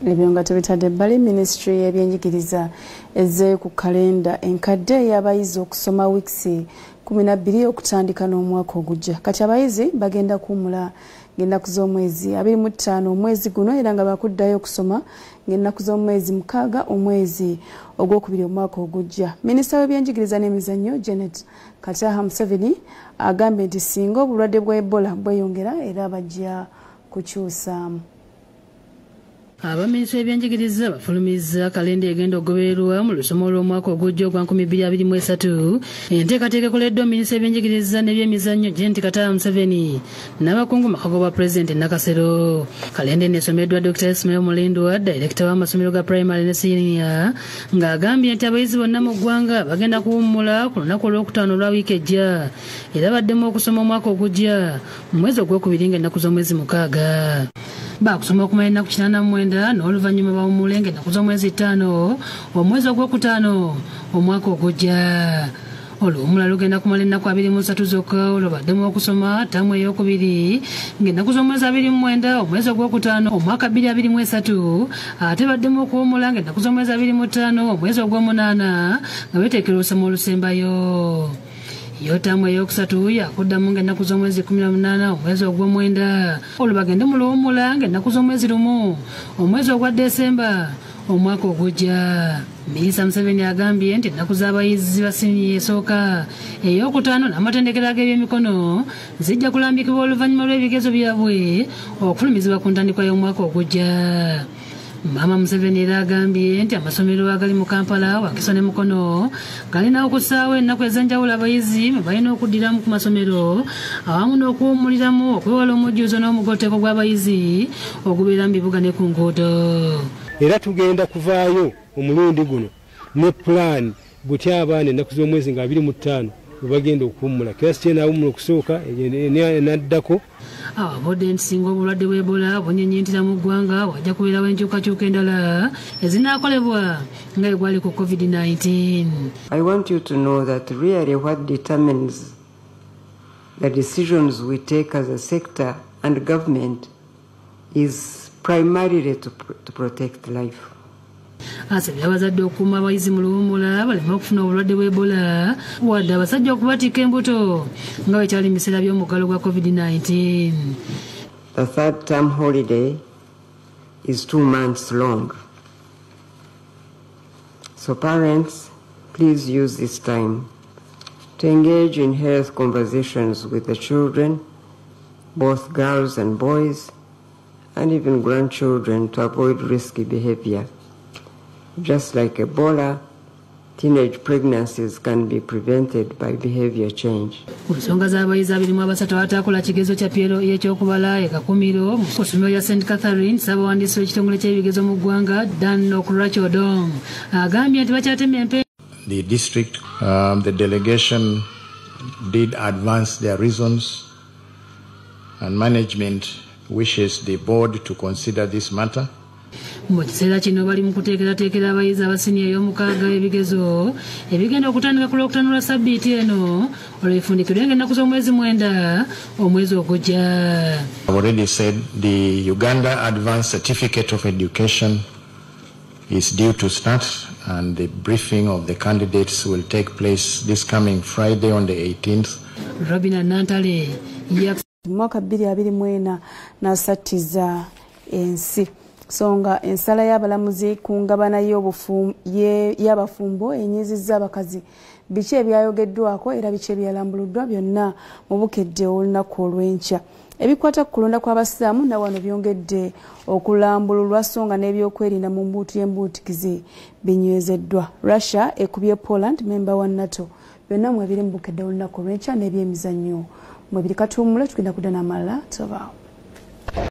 Ebyo tebitadde bbali Ministry y'ebyenjigiriza ezze ku kalenda enkadde y'abayizi okusoma wiiki 12 okutandika n'omwaka ogujja. Kati abayizi bagenda kuwummula ng'ennaku z'omwezi 25 omwezi guno era nga bakuddayo okusoma ng'ennaku z'omwezi 6 omwezi ogw'okubiri omwaka ogujja. Minisita w'ebyenjigiriza n'emizannyo Janet Museveni agambye nti singa obulwadde bwa Ebola bweyongera era bajja kukyusaamu. Abaminisita b'ebyenjigiriza bafulumizza kalenda egenda okugobererwa mu lusoma olw'omwaka ogujja ogwa 2023. Enteekateeka ekoleddwa minisita w'ebyenjigiriza n'ebyemizannyo Janet Museveni n'abakungu makago bwa Pulezidenti Nakasero. Kalenda eneesomeddwa Dr. Ismail Mulindwa, Director w'amasomero ga primary ne senior, ng'agambye nti abayizi bonna mu ggwanga bagenda kuwummula ku lunaku olw'okutaano olwa wiiki ejja era baddemu okusoma omwaka ogujja mu mwezi ogw'okubiri ng'ennaku z'omwezi 6. Bakusoma okumala ennaku 89 n'oluvannyuma bawummule ng'ennaku z'omwezi 5 omwezi ogw'okutaano omwaka ogujja. Oluwummula lugenda kumala ennaku 23 zokka olwo baddemu okusoma ttaamu ey'okubiri ng'ennaku z'omwezi 29 omwezi ogw'okutaano omwaka 2023 ate baddemu okuwummula ng'ennaku z'omwezi 25 omwezi ogw'omunaana nga beeteekera olusoma olusembayo. Yo ttaamu ey'okusatu yakuddamu ng'ennaku z'omwezi 18 omwezi ogw'omwenda olwo bagende mu luwummula ng'ennaku z'omwezi 1 omwezi ogwa Desemba omwaka ogujja. Minisita Museveni agambye nti ennaku z'abayizi ba siniya esooka ey'okutaano n'amatendekero g'ebyemikono zijja kulambikibwa oluvannyuma lw'ebigezo byabwe okufulumizibwa ku ntandikwa y'omwaka ogujja. Mama Museveni era agambye nti amasomero agali mu Kampala, Wakiso ne Mukono galina okussaawo ennaku ez'enjawulo abayizi mwe balina okuddiramu ku masomero awamu n'okuwummuliramu okwewala omujjuzo n'omugoteeko gw'abayizi ogubeera mu bibuga ne ku nguudo. Era tugenda kuvaayo omulundi guno ne pulaani gutya abaana ennaku z'omwezi nga 25 bagenda okuwummula. Kirasi kyena awummula okusooka n'addako. Ababodde nti singa obulwadde bw'Ebola bunyenyentera mu ggwanga wajja kubeerawo enkyukakyuka endala ezinaakolebwa nga egwali ku COVID-19. I want you to know that really what determines the decisions we take as a sector and government is primarily to protect life. Asabye abazadde okuuma abayizi mu luwummula baleme okufuna obulwadde bw'Ebola wadde abasajja okubatika embuto nga bwe kyali mu biseera by'omuggalo gwa COVID-19. The third term holiday is 2 months long. So parents, please use this time to engage in health conversations with the children, both girls and boys, and even grandchildren, to avoid risky behavior. Just like Ebola, teenage pregnancies can be prevented by behavior change. Ensonga z'abayizi 23 abatakola kigezo kya PLO eky'okubala e Kakumiro ku ssomero lya St. Catherine, ssaabawandiisi w'ekitongole ky'ebigezo mu ggwanga Dan Okurachodong agambye nti bakyatemya empeera. The district, the delegation did advance their reasons, and management wishes the board to consider this matter. Mu kiseera kino bali mu kuteekerateekera abayizi abasiniya ey'omukaaga ebigezo ebigenda okutandika ku Lwokutaano lwa sabbiiti eno olw'efundikirwe ng'ennaku z'omwezi 9 omwezi ogujja. I've already said the Uganda Advanced Certificate of Education is due to start, and the briefing of the candidates will take place this coming Friday on the 18th. Robina Nantale mwaka 2024 n'asattiza ensi. Songa ensala y'abalamuzi ku ngabana y'abafumbo enyizizza abakazi biki ebyayogeddwako era biki ebyalambuluddwa byonna mu Bukedde olunaku olw'enkya. Ebikwata ku kulonda kw'abasiraamu na wano byongedde okulambululwa songa n'ebyokwerinda mu mbuutu y'embuutikizi binywezeddwa. Russia ekubye Poland memba wa NATO. Byonna mwebiri mu Bukedde olunaku olw'enkya n'ebyemizannyo mwebiri katuumula tugenda kudda n'amalala tobaawo.